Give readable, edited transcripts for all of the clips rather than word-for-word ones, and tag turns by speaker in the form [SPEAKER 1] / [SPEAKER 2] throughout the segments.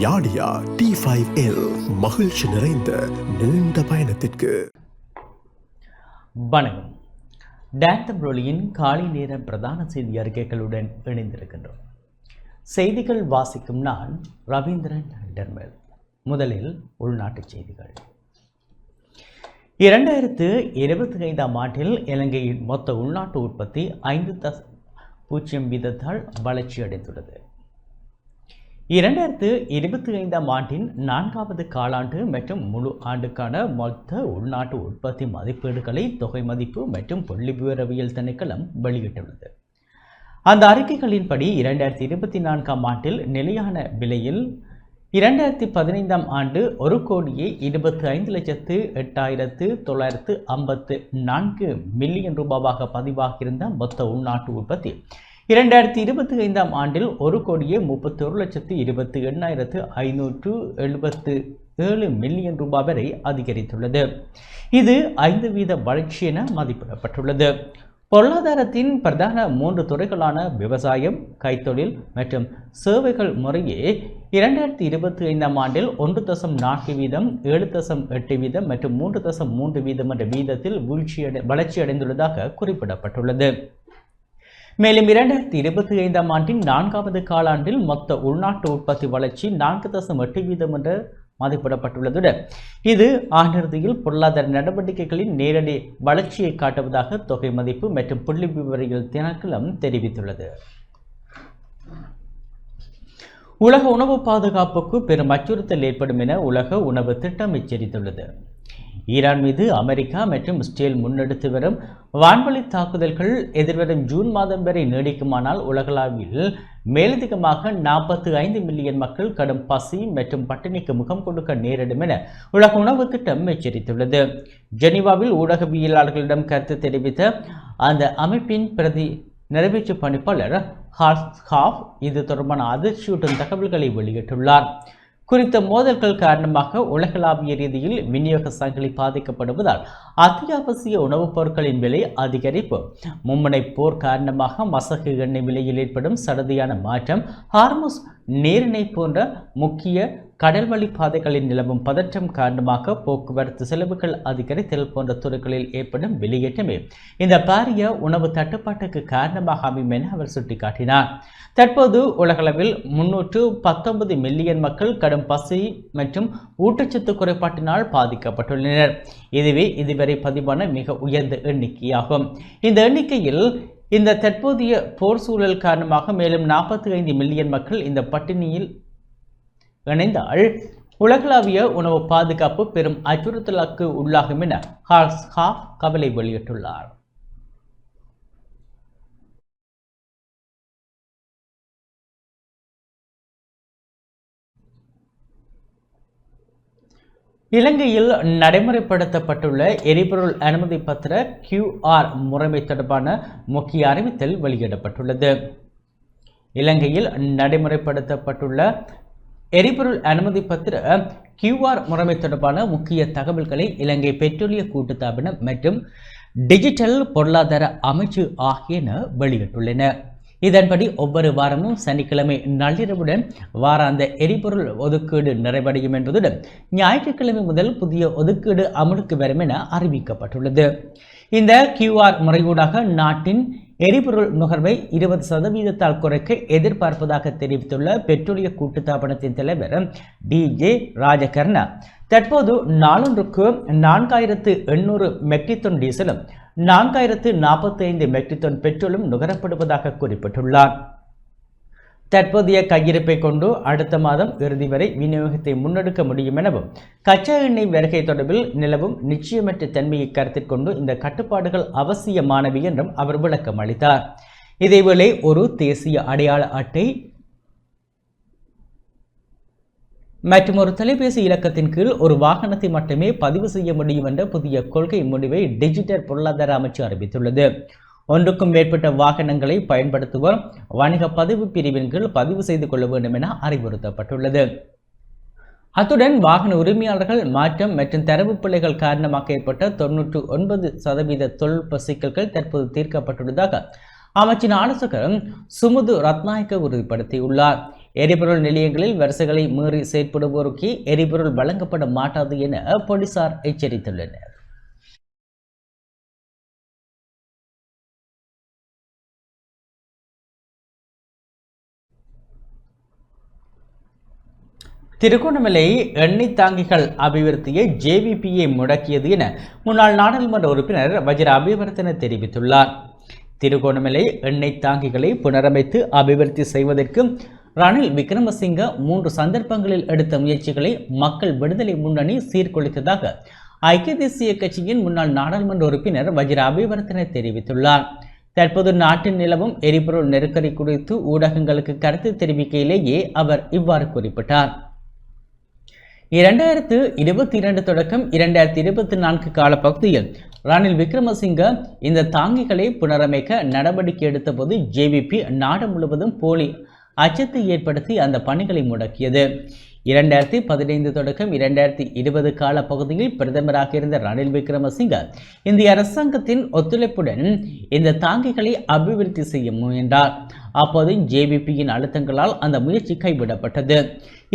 [SPEAKER 1] யாடியா T5L மகிழ்ச்சி நிறைந்த நீண்ட பயணத்திற்கு.
[SPEAKER 2] வணக்கம். டாக்டர் ரொலியின் காலை நேர பிரதான செய்தி அறிக்கைகளுடன் இணைந்திருக்கின்றோம். செய்திகள் வாசிக்கும் நான் ரவீந்திரன் டெர்மல். முதலில் உள்நாட்டுச் செய்திகள். 2025ஆம் ஆண்டில் இலங்கையின் மொத்த உள்நாட்டு உற்பத்தி 5.0% வளர்ச்சியடைந்துள்ளது. 2025ஆம் ஆண்டின் 4வது காலாண்டு மற்றும் முழு ஆண்டுக்கான மொத்த உள்நாட்டு உற்பத்தி மதிப்பீடுகளை தொகை மதிப்பு மற்றும் புள்ளிவிவரவியல் திணைக்களம் வெளியிட்டுள்ளது. அந்த அறிக்கைகளின்படி 2024ஆம் ஆண்டில் நிலையான விலையில் 2015ஆம் ஆண்டு 1,25,08,954 மில்லியன் ரூபாவாக பதிவாகியிருந்த மொத்த உள்நாட்டு உற்பத்தி 2025ஆம் ஆண்டில் 1,38,28,577 மில்லியன் ரூபாய் வரை அதிகரித்துள்ளது. இது 5% வளர்ச்சி என மதிப்பிடப்பட்டுள்ளது. பொருளாதாரத்தின் பிரதான 3 துறைகளான விவசாயம், கைத்தொழில் மற்றும் சேவைகள் முறையே 2025ஆம் ஆண்டில் 1.4%, 7.8% மற்றும் 3.3% என்ற வீதத்தில் வளர்ச்சியடைந்துள்ளதாக குறிப்பிடப்பட்டுள்ளது. மேலும் 2025ஆம் ஆண்டின் 4வது காலாண்டில் மொத்த உள்நாட்டு உற்பத்தி வளர்ச்சி 4.8% என்று மதிப்பிடப்பட்டுள்ளதுடன் இது ஆண்டிறுதியில் பொருளாதார நடவடிக்கைகளின் நேரடி வளர்ச்சியை காட்டுவதாக தொகை மதிப்பு மற்றும் புள்ளிவிவரவியல் திணைக்களம் தெரிவித்துள்ளது. உலக உணவு பாதுகாப்புக்கு பெரும் அச்சுறுத்தல் ஏற்படும் என உலக உணவு திட்டம் எச்சரித்துள்ளது. ஈரான் மீது அமெரிக்கா மற்றும் இஸ்ரேல் முன்னெடுத்து வரும் வான்வழி தாக்குதல்கள் எதிர்வரும் ஜூன் மாதம் வரை நீடிக்குமானால் உலகளவில் மேலதிகமாக 45 மில்லியன் மக்கள் கடும் பசி மற்றும் பட்டினிக்கு முகம் கொடுக்க நேரிடும் என உலக உணவு திட்டம் எச்சரித்துள்ளது. ஜெனீவாவில் ஊடகவியலாளர்களிடம் கருத்து தெரிவித்த அந்த அமைப்பின் பிரதி நிறைவேற்று பணிப்பாளர் ஹாஃப் இது தொடர்பான அதிர்ச்சியூட்டும் தகவல்களை வெளியிட்டுள்ளார். குறித்த மோதல்கள் காரணமாக உலகளாவிய ரீதியில் விநியோக சங்கிலி பாதிக்கப்படுவதால் அத்தியாவசிய உணவுப் பொருட்களின் விலை அதிகரிப்பு, மும்முனை போர் காரணமாக மசகு எண்ணெய் விலையில் ஏற்படும் சடதியான மாற்றம், ஹார்முஸ் நீரிணை போன்ற முக்கிய கடல்வழி பாதைகளில் நிலவும் பதற்றம் காரணமாக போக்குவரத்து செலவுகள் அதிகரித்தல் போன்ற துறைகளில் ஏற்படும் வெளியேற்றமே இந்த பாரிய உணவு தட்டுப்பாட்டுக்கு காரணமாக அமையும் என அவர் சுட்டிக்காட்டினார். தற்போது உலகளவில் 319 மில்லியன் மக்கள் கடும் பசி மற்றும் ஊட்டச்சத்து குறைபாட்டினால் பாதிக்கப்பட்டுள்ளனர். இதுவே இதுவரை பதிவான மிக உயர்ந்த எண்ணிக்கையாகும். இந்த எண்ணிக்கையில் இந்த தற்போதைய போர் சூழல் காரணமாக மேலும் 45 மில்லியன் மக்கள் இந்த பட்டினியில் இணைந்தால் உலகளாவிய உணவு பாதுகாப்பு பெரும் அச்சுறுத்தலுக்கு உள்ளாகும் என ஹாஃப் கவலை வெளியிட்டுள்ளார். இலங்கையில் நடைமுறைப்படுத்தப்பட்டுள்ள எரிபொருள் அனுமதி பத்திர QR முறைமை தொடர்பான முக்கிய அறிவித்தல் வெளியிடப்பட்டுள்ளது. இலங்கையில் நடைமுறைப்படுத்தப்பட்டுள்ள எரிபொருள் அனுமதி பத்திர QR முறைமை தொடர்பான முக்கிய தகவல்களை இலங்கை பெட்ரோலிய கூட்டுத்தாபனம் மற்றும் டிஜிட்டல் பொருளாதார அமைச்சு ஆகியன வெளியிட்டுள்ளன. இதன்படி ஒவ்வொரு வாரமும் சனிக்கிழமை நள்ளிரவுடன் வாராந்த எரிபொருள் ஒதுக்கீடு நிறைவடையும் என்பதுடன் ஞாயிற்றுக்கிழமை முதல் புதிய ஒதுக்கீடு அமலுக்கு வரும் என அறிவிக்கப்பட்டுள்ளது. இந்த QR முறையூடாக நாட்டின் எரிபொருள் நுகர்வை 20% குறைக்க எதிர்பார்ப்பதாக தெரிவித்துள்ள பெட்ரோலிய கூட்டுத்தாபனத்தின் தலைவர் DJ ராஜகர்ணா தற்போது நாளொன்றுக்கு 4800 மெட்ரிக் டன் டீசலும் 4045 மெட்ரிக் டன் பெட்ரோலும் நுகரப்படுவதாக குறிப்பிட்டுள்ளார். தற்போதைய கையிருப்பை கொண்டு அடுத்த மாதம் இறுதி வரை விநியோகத்தை முன்னெடுக்க முடியும் எனவும் கச்சா எண்ணெய் வருகை தொடர்பில் நிலவும் நிச்சயமற்ற தன்மையை கருத்தில் கொண்டு இந்த கட்டுப்பாடுகள் அவசியமானவை என்றும் அவர் விளக்கம் அளித்தார். இதேவேளை ஒரு தேசிய அடையாள அட்டை மற்றும் ஒரு தொலைபேசி இலக்கத்தின் கீழ் ஒரு வாகனத்தை மட்டுமே பதிவு செய்ய முடியும் என்ற புதிய கொள்கை முடிவை டிஜிட்டல் பொருளாதார அமைச்சு அறிவித்துள்ளது. ஒன்றுக்கும் மேற்பட்ட வாகனங்களை பயன்படுத்துவோர் வணிக பதிவு பிரிவின் கீழ் பதிவு செய்து கொள்ள வேண்டும் என அறிவுறுத்தப்பட்டுள்ளது. அத்துடன் வாகன உரிமையாளர்கள் மாற்றம் மற்றும் தரவு பிழைகள் காரணமாக ஏற்பட்ட 99% தொழில்நுட்ப சிக்கல்கள் தற்போது தீர்க்கப்பட்டுள்ளதாக அமைச்சின் ஆலோசகர் சுமுது ரத்நாயக்க உறுதிப்படுத்தியுள்ளார். எரிபொருள் நிலையங்களில் வரிசைகளை மீறி செயற்படுவோருக்கு எரிபொருள் வழங்கப்பட மாட்டாது என போலீசார் எச்சரித்துள்ளனர். திருகோணமலை எண்ணெய் தாங்கிகள் அபிவிருத்தியை ஜேவிபியை முடக்கியது என முன்னாள் நாடாளுமன்ற உறுப்பினர் வஜிர அபிவர்த்தன தெரிவித்துள்ளார். திருகோணமலை எண்ணெய் தாங்கிகளை புனரமைத்து அபிவிருத்தி செய்வதற்கு ரணில் விக்ரமசிங்க 3 சந்தர்ப்பங்களில் எடுத்த முயற்சிகளை மக்கள் விடுதலை முன்னணி சீர்குலைத்ததாக ஐக்கிய தேசிய கட்சியின் முன்னாள் நாடாளுமன்ற உறுப்பினர் வஜிர அபிவர்த்தன தெரிவித்துள்ளார். தற்போது நாட்டில் நிலவும் எரிபொருள் நெருக்கடி குறித்து ஊடகங்களுக்கு கருத்து தெரிவிக்கையிலேயே அவர் இவ்வாறு குறிப்பிட்டார். 2022 தொடக்கம் 2024 காலப்பகுதியில் ரணில் விக்ரமசிங்க இந்த தாங்கிகளை புனரமைக்க நடவடிக்கை எடுத்தபோது ஜேவிபி நாடு முழுவதும் போலி அச்சத்தை ஏற்படுத்தி அந்த பணிகளை முடக்கியது. 2015 தொடக்கம் 2020 கால பகுதியில் பிரதமராக இருந்த ரணில் விக்ரமசிங்க இந்திய அரசாங்கத்தின் ஒத்துழைப்புடன் இந்த தாங்கிகளை அபிவிருத்தி செய்ய முயன்றார். அப்போது ஜேவிபியின் அழுத்தங்களால் அந்த முயற்சி கைவிடப்பட்டது.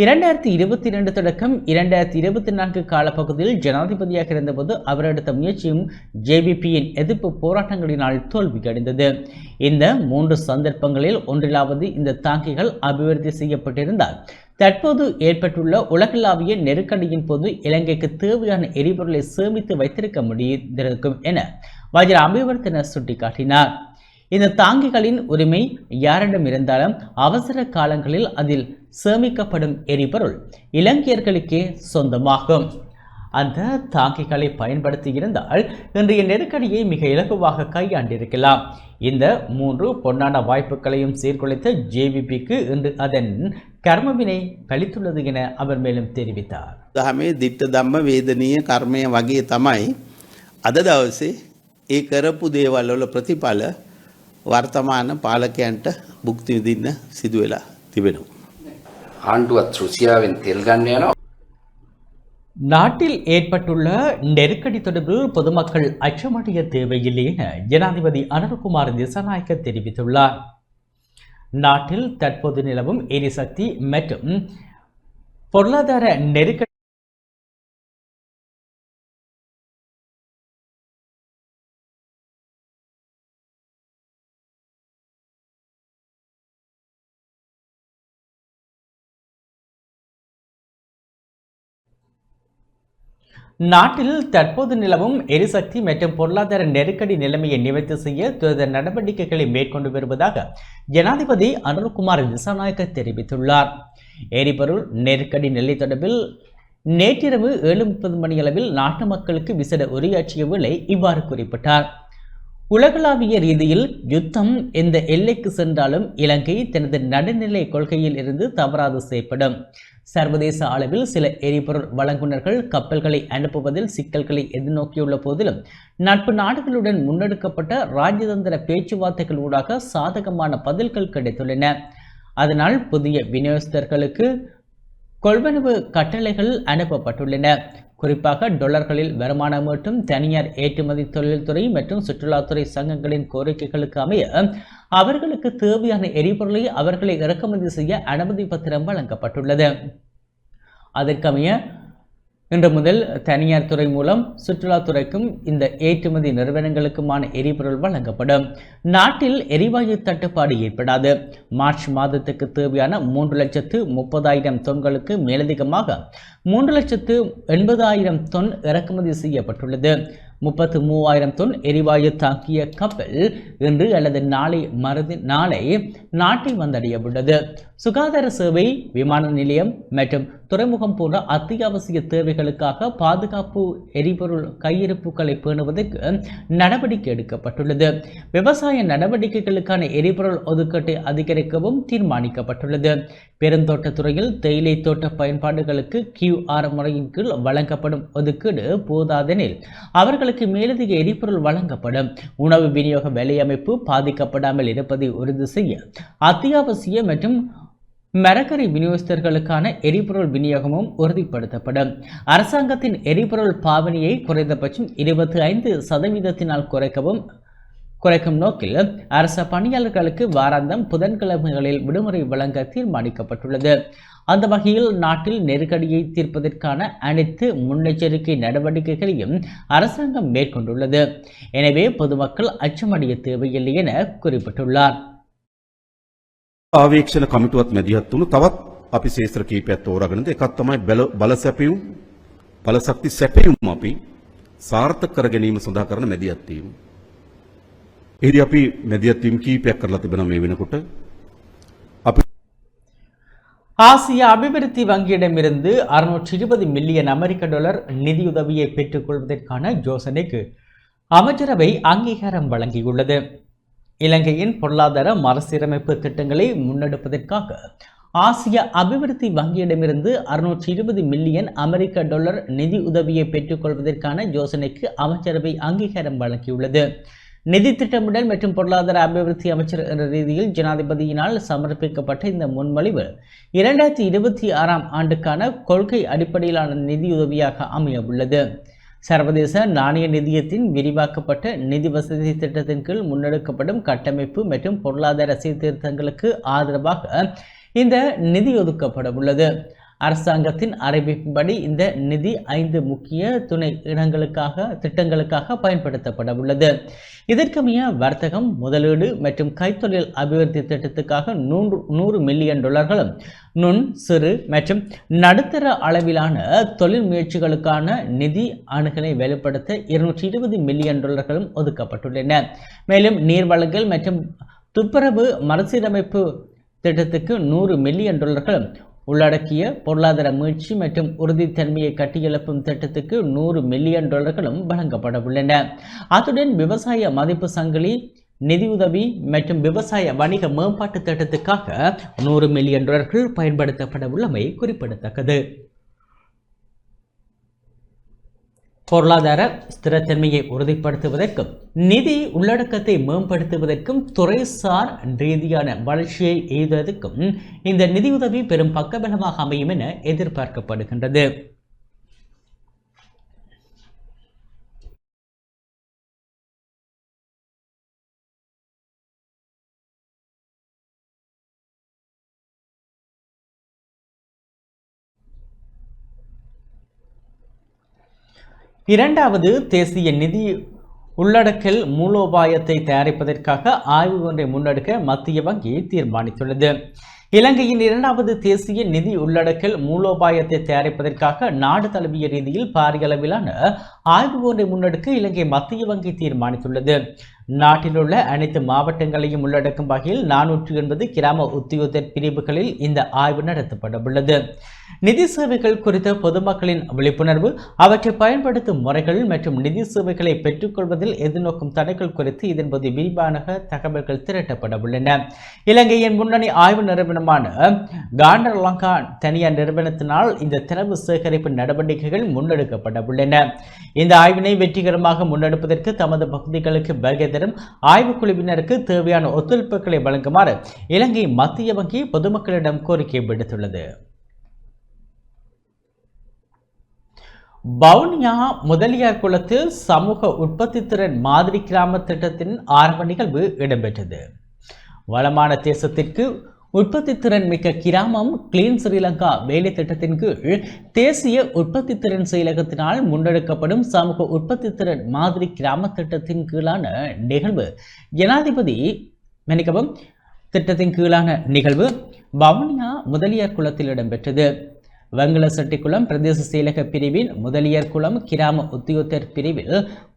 [SPEAKER 2] 2022 தொடக்கம் 2024 காலப்பகுதியில் ஜனாதிபதியாக இருந்தபோது அவர் எடுத்த முயற்சியும் ஜேவிபியின் எதிர்ப்பு போராட்டங்களினால் தோல்வியடைந்தது. இந்த 3 சந்தர்ப்பங்களில் ஒன்றிலாவது இந்த தாங்கிகள் அபிவிருத்தி செய்யப்பட்டிருந்தால் தற்போது ஏற்பட்டுள்ள உலகளாவிய நெருக்கடியின் போது இலங்கைக்கு தேவையான எரிபொருளை சேமித்து வைத்திருக்க முடிந்திருக்கும் என வஜிர அபிவர்த்தன சுட்டிக்காட்டினார். இந்த தாங்கிகளின் உரிமை யாரிடம் இருந்தாலும் அவசர காலங்களில் அதில் சேமிக்கப்படும் எரிபொருள் இலங்கையர்களுக்கே சொந்தமாகும். அந்த தாங்கிகளை பயன்படுத்தி இருந்தால் இன்றைய நெருக்கடியை மிக இலகுவாக கையாண்டிருக்கலாம். இந்த 3 பொன்னான வாய்ப்புகளையும் சீர்குலைத்த ஜேவிபிக்கு இன்று அதன் கர்மவினை கழித்துள்ளது என அவர் மேலும் தெரிவித்தார்.
[SPEAKER 3] දහමේ දිට්ඨ ධම්ම වේදනීය කර්මය වගේ තමයි අද දවසේ ඒ කරපු දේවල් වල ප්‍රතිඵල වර්තමාන පාලකයන්ට භුක්ති විඳින්න සිදු වෙලා තිබෙනවා.
[SPEAKER 4] ආණ්ඩුවත් රුසියාවෙන් තෙල් ගන්න යනවා.
[SPEAKER 2] நாட்டில் ஏற்பட்டுள்ள நெருக்கடி தொடர்பில் பொதுமக்கள் அச்சமடைய தேவையில்லை என ஜனாதிபதி அனுரகுமார் திசாநாயக்க தெரிவித்துள்ளார். நாட்டில் தற்போது நிலவும் எரிசக்தி மற்றும் பொருளாதார நெருக்கடி நாட்டில் தற்போது நிலவும் எரிசக்தி மற்றும் பொருளாதார நெருக்கடி நிலைமையை நிவர்த்தி செய்ய துரித நடவடிக்கைகளை மேற்கொண்டு வருவதாக ஜனாதிபதி அனுரகுமார் திசாநாயக்க தெரிவித்துள்ளார். எரிபொருள் நெருக்கடி நிலை தொடர்பில் நேற்றிரவு 7:30 மணியளவில் நாட்டு மக்களுக்கு விசேட உரையாற்றிய வேளை இவ்வாறு குறிப்பிட்டார். உலகளாவிய ரீதியில் யுத்தம் எந்த எல்லைக்கு சென்றாலும் இலங்கை தனது நடுநிலை கொள்கையில் இருந்து தவறாது செயற்படும். சர்வதேச அளவில் சில எரிபொருள் வழங்குனர்கள் கப்பல்களை அனுப்புவதில் சிக்கல்களை எதிர்நோக்கியுள்ள போதிலும் நட்பு நாடுகளுடன் முன்னெடுக்கப்பட்ட ராஜதந்திர பேச்சுவார்த்தைகள் ஊடாக சாதகமான பதில்கள் கிடைத்துள்ளன. அதனால் புதிய விநியோகஸ்தர்களுக்கு கொள்வனவு கட்டளைகள் அனுப்பப்பட்டுள்ளன. குறிப்பாக டாலர்களில் வருமானம் ஈட்டும் தனியார் ஏற்றுமதி தொழில்துறை மற்றும் சுற்றுலாத்துறை சங்கங்களின் கோரிக்கைகளுக்கு அமைய அவர்களுக்கு தேவையான எரிபொருளை அவர்களை இறக்குமதி செய்ய அனுமதி பத்திரம் வழங்கப்பட்டுள்ளது. அதற்கமைய இன்று முதல் தனியார் துறை மூலம் சுற்றுலாத்துறைக்கும் இந்த ஏற்றுமதி நிறுவனங்களுக்குமான எரிபொருள் வழங்கப்படும். நாட்டில் எரிவாயு தட்டுப்பாடு ஏற்படாது. மார்ச் மாதத்துக்கு தேவையான 3,30,000 தொன்களுக்கு மேலதிகமாக 3,80,000 தொன் இறக்குமதி செய்யப்பட்டுள்ளது. 33,000 தொன் எரிவாயு தாக்கிய கப்பல் இன்று அல்லது நாளை நாட்டை வந்தடைய உள்ளது. சுகாதார சேவை, விமான நிலையம் மற்றும் துறைமுகம் போன்ற அத்தியாவசிய தேவைகளுக்காக பாதுகாப்பு எரிபொருள் கையிருப்புகளை பேணுவதற்கு நடவடிக்கை எடுக்கப்பட்டுள்ளது. விவசாய நடவடிக்கைகளுக்கான எரிபொருள் ஒதுக்கீட்டை அதிகரிக்கவும் தீர்மானிக்கப்பட்டுள்ளது. பெருந்தோட்டத்துறையில் தேயிலை தோட்ட பயன்பாடுகளுக்கு QR முறையின் கீழ் வழங்கப்படும் ஒதுக்கீடு போதாதெனில் அவர்களுக்கு மேலதிக எரிபொருள் வழங்கப்படும். உணவு விநியோக வேலையமைப்பு பாதிக்கப்படாமல் இருப்பதை உறுதி செய்ய அத்தியாவசிய மற்றும் மரக்கறி விநியோகஸ்தர்களுக்கான எரிபொருள் விநியோகமும் உறுதிப்படுத்தப்படும். அரசாங்கத்தின் எரிபொருள் பாவனையை குறைந்தபட்சம் 25% குறைக்கவும் குறைக்கும் நோக்கில் அரச பணியாளர்களுக்கு வாராந்தம் புதன்கிழமைகளில் விடுமுறை வழங்க தீர்மானிக்கப்பட்டுள்ளது. அந்த வகையில் நாட்டில் நெருக்கடியை தீர்ப்பதற்கான அனைத்து முன்னெச்சரிக்கை நடவடிக்கைகளையும் அரசாங்கம் மேற்கொண்டுள்ளது. எனவே பொதுமக்கள் அச்சமடைய தேவையில்லை என குறிப்பிட்டுள்ளார்.
[SPEAKER 5] ආවේක්ෂණ කමිටුවත් මැදිහත් වුණු තවත් අපි ශේත්‍ර කීපයක් තෝරාගෙනද එකක් තමයි බල සැපයුම් බලශක්ති සැපයුම් අපි සාර්ථක කර ගැනීම සඳහා කරන මැදිහත් වීම. එහිදී අපි මැදිහත් වීම කීපයක් කරලා තිබෙනවා මේ වෙනකොට. අපි
[SPEAKER 2] ஆசிய அபிவிருத்தி வங்கியிடமிருந்து 620 மில்லியன் அமெரிக்க டாலர் நிதியுதவியை பெற்றுக் கொள்வதற்கான யோசனைக்கு அமைச்சரவை அங்கீகாரம் வழங்கியுள்ளது. இலங்கையின் பொருளாதார மறுசீரமைப்பு திட்டங்களை முன்னெடுப்பதற்காக ஆசிய அபிவிருத்தி வங்கியிடமிருந்து 620 மில்லியன் அமெரிக்க டாலர் நிதி உதவியை பெற்றுக் கொள்வதற்கான யோசனைக்கு அமைச்சரவை அங்கீகாரம் வழங்கியுள்ளது. நிதி திட்டமிடல் மற்றும் பொருளாதார அபிவிருத்தி அமைச்சர் என்ற ரீதியில் ஜனாதிபதியினால் சமர்ப்பிக்கப்பட்ட இந்த முன்மொழிவு 2026 ஆண்டுக்கான கொள்கை அடிப்படையிலான நிதியுதவியாக அமைய உள்ளது. சர்வதேச நாணய நிதியத்தின் விரிவாக்கப்பட்ட நிதி வசதி திட்டத்தின் கீழ் முன்னெடுக்கப்படும் கட்டமைப்பு மற்றும் பொருளாதார சீர்திருத்தங்களுக்கு ஆதரவாக இந்த நிதி ஒதுக்கப்பட உள்ளது. அரசாங்கத்தின் அறிவிப்பின்படி இந்த நிதி 5 முக்கிய துணை திட்டங்களுக்காக பயன்படுத்தப்பட உள்ளது. இதற்கமைய வர்த்தகம், முதலீடு மற்றும் கைத்தொழில் அபிவிருத்தி திட்டத்துக்காக 100 மில்லியன் டாலர்களும், நுண், சிறு மற்றும் நடுத்தர அளவிலான தொழில் முயற்சிகளுக்கான நிதி அணுகலை வெளிப்படுத்த 220 மில்லியன் டாலர்களும் ஒதுக்கப்பட்டுள்ளன. மேலும் நீர்வளங்கள் மற்றும் துப்புரவு மறுசீரமைப்பு திட்டத்துக்கு 100 மில்லியன் டாலர்களும், உள்ளடக்கிய பொருளாதார மீட்சி மற்றும் உறுதித்தன்மையை கட்டியெழுப்பும் திட்டத்துக்கு 100 மில்லியன் டாலர்களும் வழங்கப்பட உள்ளன. அத்துடன் விவசாய மதிப்பு சங்கிலி நிதியுதவி மற்றும் விவசாய வணிக மேம்பாட்டு திட்டத்துக்காக 100 மில்லியன் டாலர்கள் பயன்படுத்தப்பட உள்ளமை குறிப்பிடத்தக்கது. பொருளாதார ஸ்திரத்தன்மையை உறுதிப்படுத்துவதற்கும் நிதி உள்ளடக்கத்தை மேம்படுத்துவதற்கும் துறைசார் ரீதியான வளர்ச்சியை எய்துவதற்கும் இந்த நிதியுதவி பெரும் பக்கபலமாக அமையும் என எதிர்பார்க்கப்படுகின்றது. இரண்டாவது தேசிய நிதி உள்ளடக்கல் மூலோபாயத்தை தயாரிப்பதற்காக ஆய்வு ஒன்றை முன்னெடுக்க மத்திய வங்கி தீர்மானித்துள்ளது. இலங்கையின் 2வது தேசிய நிதி உள்ளடக்கல் மூலோபாயத்தை தயாரிப்பதற்காக நாடு தழுவிய ரீதியில் பாரிய அளவிலான ஆய்வு ஒன்றை முன்னெடுக்க இலங்கை மத்திய வங்கி தீர்மானித்துள்ளது. நாட்டில் உள்ள அனைத்து மாவட்டங்களையும் உள்ளடக்கும் வகையில் 480 கிராம உத்தியோகத்தர் பிரிவுகளில் இந்த ஆய்வு நடத்தப்பட உள்ளது. நிதி சேவைகள் குறித்த பொதுமக்களின் விழிப்புணர்வு, அவற்றை பயன்படுத்தும் முறைகள் மற்றும் நிதி சேவைகளை பெற்றுக்கொள்வதில் எதிர்நோக்கும் தடைகள் குறித்து இதன்போது விரிவான தகவல்கள் திரட்டப்பட உள்ளன. இலங்கையின் முன்னணி ஆய்வு நிறுவனமான காண்டர் லங்கா தனியார் நிறுவனத்தினால் இந்த தரவு சேகரிப்பு நடவடிக்கைகள் முன்னெடுக்கப்பட உள்ளன. இந்த ஆய்வினை வெற்றிகரமாக முன்னெடுப்பதற்கு தமது பகுதிகளுக்கு வருகை தரும் ஆய்வுக்குழுவினருக்கு தேவையான ஒத்துழைப்புகளை வழங்குமாறு இலங்கை மத்திய வங்கி பொதுமக்களிடம் கோரிக்கை விடுத்துள்ளது. வவுனியா முதலியார் குளத்தில் சமூக உற்பத்தி திறன் மாதிரி கிராம திட்டத்தின் ஆரம்ப நிகழ்வு இடம்பெற்றது. வளமான தேசத்திற்கு உற்பத்தி திறன் மிக்க கிராமம் கிளீன் ஸ்ரீலங்கா வேலை திட்டத்தின் கீழ் தேசிய உற்பத்தி திறன் செயலகத்தினால் முன்னெடுக்கப்படும் சமூக உற்பத்தி திறன் மாதிரி கிராம திட்டத்தின் கீழான நிகழ்வு திட்டத்தின் கீழான நிகழ்வு வவுனியா முதலியார் குளத்தில் இடம்பெற்றது. வெங்கலசெட்டிக்குளம் பிரதேச செயலக பிரிவின் முதலியார் குளம் கிராம உத்தியோகத்தர் பிரிவில்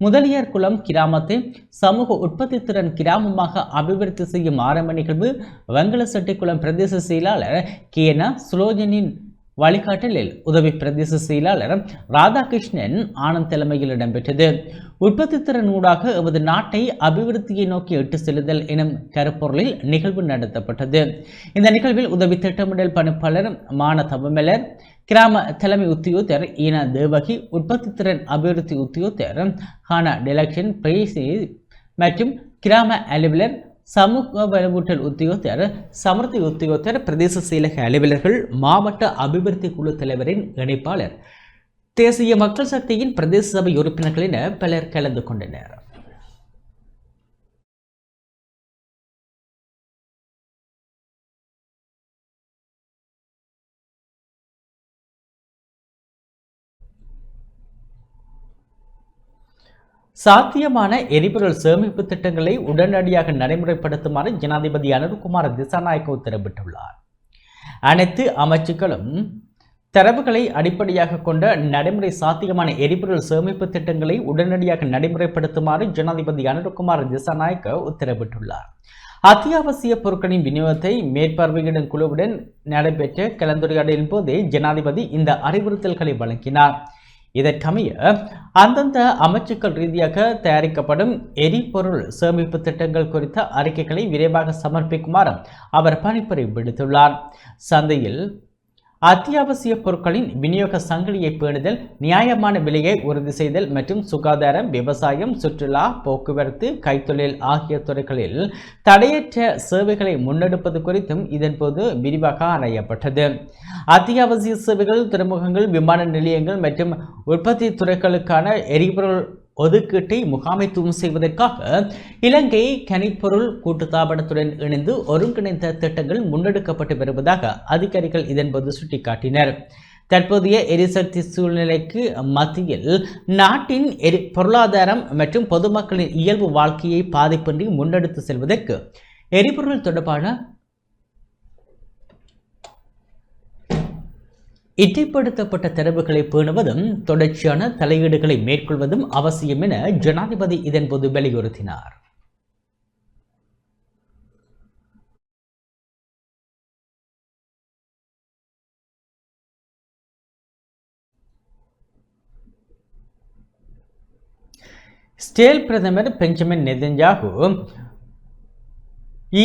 [SPEAKER 2] முதலியார் குளம் கிராமத்தை சமூக உற்பத்தி திறன் கிராமமாக அபிவிருத்தி செய்யும் ஆரம்ப நிகழ்வு வெங்கலசெட்டிக்குளம் பிரதேச செயலாளர் கேனா சுலோஜனின் வழிகாட்டலில் உதவி பிரதேச செயலாளர் ராதாகிருஷ்ணன் ஆனந்த் தலைமையில் இடம்பெற்றது. உற்பத்தி திறன் ஊடாக எமது நாட்டை அபிவிருத்தியை நோக்கி இட்டு செல்லுதல் எனும் கருப்பொருளில் நிகழ்வு நடத்தப்பட்டது. இந்த நிகழ்வில் உதவி திட்டமிடல் பணிப்பாளர் மான தவமலர், கிராம தலைமை உத்தியோகத்தர் ஈனா தேவகி, உற்பத்தி திறன் அபிவிருத்தி உத்தியோகத்தர் ஹானா டெலக்ஷன் பிரைசி மற்றும் கிராம அலுவலர், சமூக வலுவூட்டல் உத்தியோகத்தர், சமர்த்தி உத்தியோகத்தர், பிரதேச செயலக அலுவலர்கள், மாவட்ட அபிவிருத்தி குழு தலைவரின் இணைப்பாளர், தேசிய மக்கள் சக்தியின் பிரதேச சபை உறுப்பினர்கள் என பலர் கலந்து கொண்டனர். சாத்தியமான எரிபொருள் சேமிப்பு திட்டங்களை உடனடியாக நடைமுறைப்படுத்துமாறு ஜனாதிபதி அனுர்குமார் திசாநாயக்க உத்தரவிட்டுள்ளார். அனைத்து அமைச்சுக்களும் தரவுகளை அடிப்படையாக கொண்ட நடைமுறை சாத்தியமான எரிபொருள் சேமிப்பு திட்டங்களை உடனடியாக நடைமுறைப்படுத்துமாறு ஜனாதிபதி அனுர்குமார் திசாநாயக்க உத்தரவிட்டுள்ளார். அத்தியாவசிய பொருட்களின் விநியோகத்தை மேற்பார்வையிடும் குழுவுடன் நடைபெற்ற கலந்துரையாடலின் போதே ஜனாதிபதி இந்த அறிவுறுத்தல்களை வழங்கினார். இதற்கமைய அந்தந்த அமைச்சுக்கள் ரீதியாக தயாரிக்கப்படும் எரிபொருள் சேமிப்பு திட்டங்கள் குறித்த அறிக்கைகளை விரைவாக சமர்ப்பிக்குமாறு அவர் பணிப்புரை விடுத்துள்ளார். சந்தையில் அத்தியாவசிய பொருட்களின் விநியோக சங்கிலியை பேணுதல், நியாயமான விலையை உறுதி செய்தல் மற்றும் சுகாதாரம், விவசாயம், சுற்றுலா, போக்குவரத்து, கைத்தொழில் ஆகிய துறைகளில் தடையற்ற சேவைகளை முன்னெடுப்பது குறித்தும் இதன்போது விரிவாக ஆராயப்பட்டது. அத்தியாவசிய சேவைகள், துறைமுகங்கள், விமான நிலையங்கள் மற்றும் உற்பத்தி துறைகளுக்கான எரிபொருள் ஒதுக்கீட்டை முகாமைத்துவம் செய்வதற்காக இலங்கை கனிப்பொருள் கூட்டுத்தாபனத்துடன் இணைந்து ஒருங்கிணைந்த திட்டங்கள் முன்னெடுக்கப்பட்டு வருவதாக அதிகாரிகள் இதன்போது சுட்டிக்காட்டினர். தற்போதைய எரிசக்தி சூழ்நிலைக்கு மத்தியில் நாட்டின் பொருளாதாரம் மற்றும் பொதுமக்களின் இயல்பு வாழ்க்கையை பாதிப்பின்றி முன்னெடுத்து செல்வதற்கு எரிபொருள் தொடர்பான இட்டைப்படுத்தப்பட்ட தரவுகளை பேணுவதும் தொடர்ச்சியான தலையீடுகளை மேற்கொள்வதும் அவசியம் என ஜனாதிபதி இதன்போது வலியுறுத்தினார். இஸ்ரேல் பிரதமர் பெஞ்சமின் நெதன்யாகு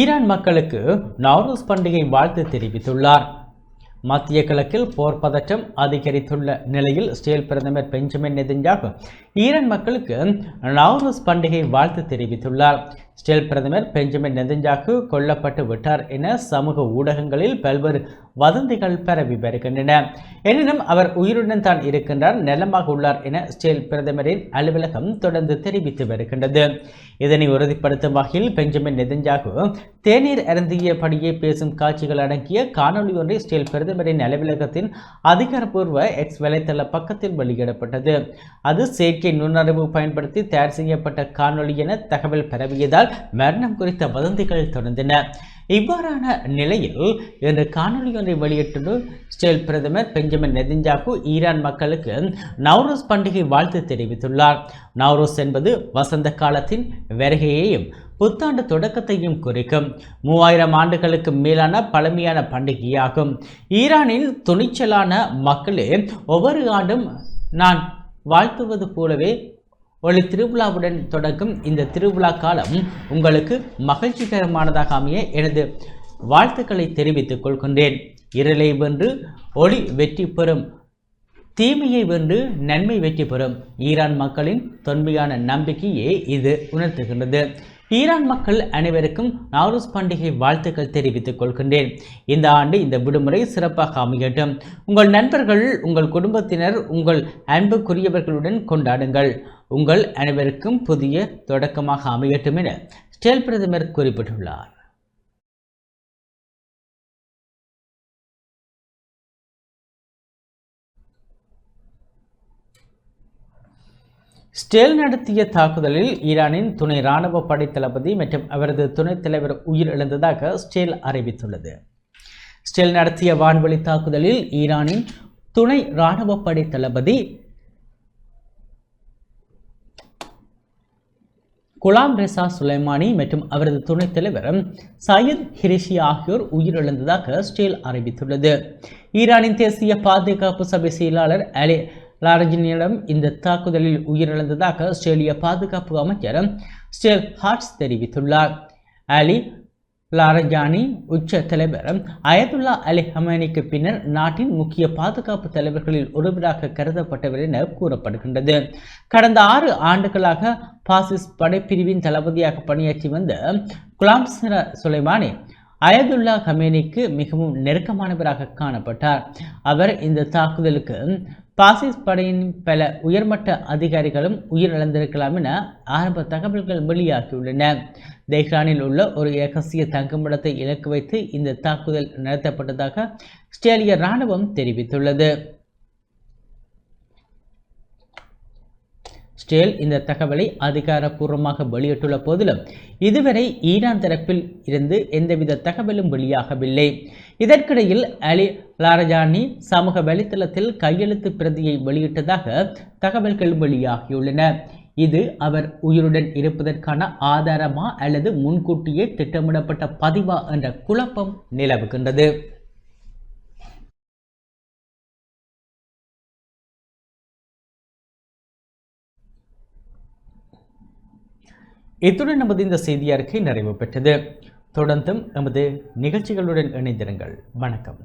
[SPEAKER 2] ஈரான் மக்களுக்கு நவ்ரூஸ் பண்டிகை வாழ்த்து தெரிவித்துள்ளார். மத்திய கிழக்கில் போர் பதற்றம் அதிகரித்துள்ள நிலையில் இஸ்ரேல் பிரதமர் பெஞ்சமின் நெதன்யாகு ஈரான் மக்களுக்கு நவ்ரூஸ் பண்டிகை வாழ்த்து தெரிவித்துள்ளார். இஸ்ரேல் பிரதமர் பெஞ்சமின் நெதன்யாகு கொல்லப்பட்டு விட்டார் என சமூக ஊடகங்களில் பல்வேறு வதந்திகள் பரவி வருகின்றன. எனினும் அவர் உயிருடன் தான் இருக்கின்றார், நலமாக உள்ளார் என இஸ்ரேல் பிரதமரின் அலுவலகம் தொடர்ந்து தெரிவித்து வருகின்றது. இதனை உறுதிப்படுத்தும் வகையில் பெஞ்சமின் நெதன்யாகு தேநீர் அருந்தியபடியே பேசும் காட்சிகள் அடங்கிய காணொலி ஒன்றை இஸ்ரேல் பிரதமரின் அலுவலகத்தின் அதிகாரப்பூர்வ எக்ஸ் வலைத்தள பக்கத்தில் வெளியிடப்பட்டது. அது செயற்கை நுண்ணறிவு பயன்படுத்தி தயார் செய்யப்பட்ட காணொலி என தகவல் பரவியதால் மரணம் குறித்த வதந்திகள் தொடர்ந்தன. இவ்வாறான நிலையில் இன்று காணொலி ஒன்றை வெளியிட்டுள்ள இஸ்ரேல் பிரதமர் பெஞ்சமின் நெதன்யாகு ஈரான் மக்களுக்கு நவ்ரூஸ் பண்டிகை வாழ்த்து தெரிவித்துள்ளார். நவ்ரூஸ் என்பது வசந்த காலத்தின் வருகையையும் புத்தாண்டு தொடக்கத்தையும் குறிக்கும் 3000 ஆண்டுகளுக்கு மேலான பழமையான பண்டிகையாகும். ஈரானின் துணிச்சலான மக்களே ஒவ்வொரு ஆண்டும் நான் வாழ்த்துவது போலவே ஒரு திருவிழாவுடன் தொடங்கும் இந்த திருவிழா காலம் உங்களுக்கு மகிழ்ச்சிகரமானதாக அமைய எனது வாழ்த்துக்களை தெரிவித்துக் கொள்கின்றேன். இருளை வென்று ஒளி வெற்றி பெறும், தீமையை வென்று நன்மை வெற்றி பெறும் ஈரான் மக்களின் தொன்மையான நம்பிக்கையே இது உணர்த்துகின்றது. ஈரான் மக்கள் அனைவருக்கும் நவ்ரூஸ் பண்டிகை வாழ்த்துக்கள் தெரிவித்துக் கொள்கின்றேன். இந்த ஆண்டு இந்த விடுமுறை சிறப்பாக அமையட்டும். உங்கள் நண்பர்கள், உங்கள் குடும்பத்தினர், உங்கள் அன்புக்குரியவர்களுடன் கொண்டாடுங்கள். உங்கள் அனைவருக்கும் புதிய தொடக்கமாக அமையட்டும் என இஸ்ரேல் பிரதமர் குறிப்பிட்டுள்ளார். இஸ்ரேல் நடத்திய தாக்குதலில் ஈரானின் துணை இராணுவ படை தளபதி மற்றும் அவரது துணைத் தலைவர் உயிரிழந்ததாக இஸ்ரேல் அறிவித்துள்ளது. இஸ்ரேல் நடத்திய வான்வழி தாக்குதலில் ஈரானின் துணை இராணுவ படை தளபதி குலாம் ரெசா சுலைமானி மற்றும் அவரது துணைத் தலைவர் சையத் ஹிரிஷி ஆகியோர் உயிரிழந்ததாக இஸ்ரேல் அறிவித்துள்ளது. ஈரானின் தேசிய பாதுகாப்பு சபை செயலாளர் அலி லாரஜினியிடம் இந்த தாக்குதலில் உயிரிழந்ததாக ஆஸ்திரேலிய பாதுகாப்பு அமைச்சர் ஸ்டேல் ஹார்ட்ஸ் தெரிவித்துள்ளார். அலி லாரஜானி உச்ச தலைவர் அயதுல்லா அலி ஹமேனிக்கு பின்னர் நாட்டின் முக்கிய பாதுகாப்பு தலைவர்களில் ஒருவராக கருதப்பட்டவர் என கூறப்படுகின்றது. கடந்த 6 ஆண்டுகளாக பாசிஸ்ட் படைப்பிரிவின் தளபதியாக பணியாற்றி வந்த குலாம் சுலைமானி அயதுல்லா ஹமேனிக்கு மிகவும் நெருக்கமானவராக காணப்பட்டார். அவர் இந்த தாக்குதலுக்கு பாசிஸ்ட் படையின் பல உயர்மட்ட அதிகாரிகளும் உயிரிழந்திருக்கலாம் என ஆரம்ப தகவல்கள் வெளியாகியுள்ளன. தெஹ்ரானில் உள்ள ஒரு இரகசிய தங்குமிடத்தை இலக்கு வைத்து இந்த தாக்குதல் நடத்தப்பட்டதாக ஆஸ்திரேலிய இராணுவம் தெரிவித்துள்ளது. ஸ்டேல் இந்த தகவலை அதிகாரப்பூர்வமாக வெளியிட்டுள்ள போதிலும் இதுவரை ஈரான் தரப்பில் இருந்து எந்தவித தகவலும் வெளியாகவில்லை. இதற்கிடையில் அலி லாரஜானி சமூக வலைத்தளத்தில் கையெழுத்து பிரதியை வெளியிட்டதாக தகவல்கள் வெளியாகியுள்ளன. இது அவர் உயிருடன் இருப்பதற்கான ஆதாரமா அல்லது முன்கூட்டியே திட்டமிடப்பட்ட பதிவா என்ற குழப்பம் நிலவுகின்றது. இத்துடன் நமது இந்த செய்தி அறிக்கை நிறைவு பெற்றது. தொடர்ந்தும் நமது நிகழ்ச்சிகளுடன் இணைந்திருங்கள். வணக்கம்.